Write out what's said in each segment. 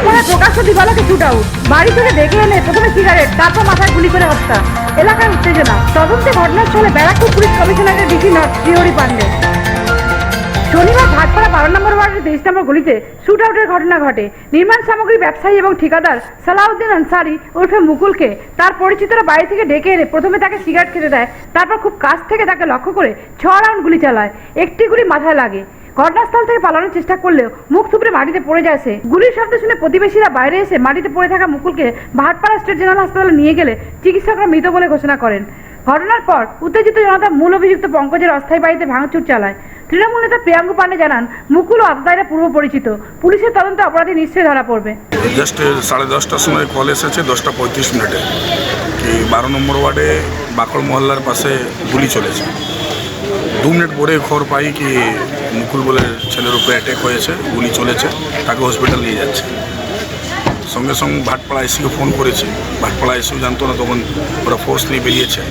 পরে প্রকাশ্য দিবালোকে shoot out, বাড়ি থেকে ডেকে এনে প্রথমে সিগারেট, তারপর মাথায় গুলি করে হত্যা। এলাকায় উত্তেজনা। তদন্তে ঘটনাস্থলে ব্যারাকপুর পুলিশ কমিশনারের ডিসি নর্থ শ্রীহরি পান্ডে। শনিবার ভাটপাড়া 12 নম্বর ওয়ার্ডের 23 নম্বর গলিতে শুট আউটের ঘটনা ঘটে। নির্মাণ সামগ্রী ব্যবসায়ী এবং ঠিকাদার সালাউদ্দিন আনসারি ওরফে মুকুলকে তার পরিচিতরা বাড়ি থেকে ডেকে এনে প্রথমে তাকে সিগারেট খেতে দেয়, তারপর খুব কাছ থেকে তাকে লক্ষ্য করে 6 রাউন্ড গুলি চালায়। একটি গুলি মাথায় লাগে। ঘটনাস্থল থেকে পালানোর চেষ্টা করলেও মুখ থুবড়ে মাটিতে পড়ে যায় সে। গুলির শব্দ শুনে প্রতিবেশীরা বাইরে এসে মাটিতে পড়ে থাকা মুকুলকে ভাটপাড়া স্টেট জেনারেল হাসপাতালে নিয়ে গেলে চিকিৎসকরা মৃত বলে ঘোষণা করেন। ঘটনার পর উত্তেজিত জনতা মূল অভিযুক্ত পঙ্কজের অস্থায়ী বাড়িতে ভাঙচুর চালায়। তৃণমূল নেতা প্রিয়াঙ্কু পান্ডে জানান, মুকুল ও আততায়ীরা পূর্ব পরিচিত। পুলিশের তদন্তে অপরাধী নিশ্চয়ই ধরা পড়বে। জাস্ট 10:30টার সময় কল এসেছে 10:35 কি 12 নম্বর ওয়ার্ডে বাকড় মহল্লার পাশে গুলি চলেছে। 2 মিনিট পরে খবর পাই কি মুকুল বলে ছেলের উপরে অ্যাটাক হয়েছে, গুলি চলেছে, তাকে হসপিটাল নিয়ে যাচ্ছে। সঙ্গে সঙ্গে ভাটপাড়া আইসিকে ফোন করেছি। ভাটপাড়া আইসিও জানতো না, তখন ওরা ফোর্স নিয়ে বেরিয়েছে।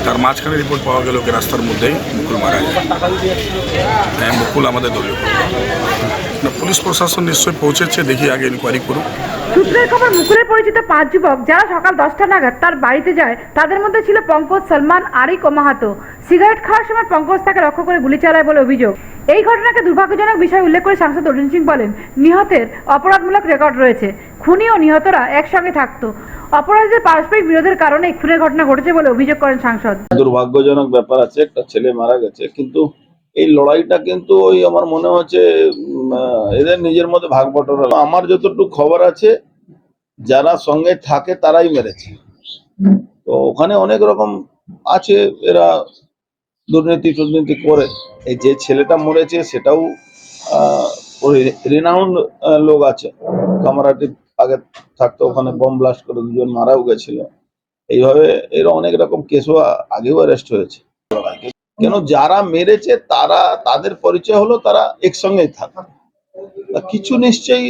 তার মাঝখানে রিপোর্ট পাওয়া গেল কি রাস্তার মধ্যেই মুকুল মারা যায়। হ্যাঁ, মুকুল আমাদের দলীয়। পুলিশ প্রশাসন নিশ্চয়ই পৌঁছেছে, দেখি আগে ইনকোয়ারি করুক। সূত্রের খবর, মুকুলের পরিচিত 5 যুবক যারা সকাল 10টা নাগাদ তার বাড়িতে যায়, তাদের মধ্যে ছিল পঙ্কজ, সলমান, আরিক ও মাহাতো। সিগারেট খাওয়ার সময় পঙ্কজ তাকে লক্ষ্য করে গুলি চালায় বলে অভিযোগ। এই ঘটনাকে দুর্ভাগ্যজনক বিষয় উল্লেখ করে সাংসদ অর্জুন সিং বলেন, নিহতের অপরাধমূলক রেকর্ড রয়েছে। খুনি ও নিহতরা একসঙ্গে থাকতো। অপরাধীদের পারস্পরিক বিরোধের কারণে খুনের ঘটনা ঘটেছে বলে অভিযোগ করেন সাংসদ। দুর্ভাগ্যজনক ব্যাপার আছে, একটা ছেলে মারা গেছে, কিন্তু এই লড়াইটা কিন্তু ওই আমার মনে হচ্ছে এদের নিজের মধ্যে ভাগ বটরা। আমার যতটুকু খবর আছে, যারা সঙ্গে থাকে তারাই মেরেছে। তো ওখানে অনেক রকম আছে, এরা দুর্নীতি করে। এই যে ছেলেটা মরেছে সেটাও রিনাউন্ড লোক আছে, কামারাটি আগে থাকতো, ওখানে বোম ব্লাস্ট করে 2 জন মারাও গেছিল। এইভাবে এর অনেক রকম কেসও আগেও অ্যারেস্ট হয়েছে। কেন যারা মেরেছে তাদের পরিচয় হলো তারা একসঙ্গেই থাকে। কিছু নিশ্চয়ই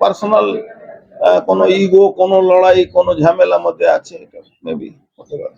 পার্সোনাল কোনো ইগো, কোনো লড়াই, কোনো ঝামেলার মধ্যে আছে, এটা মেবি হতে পারে।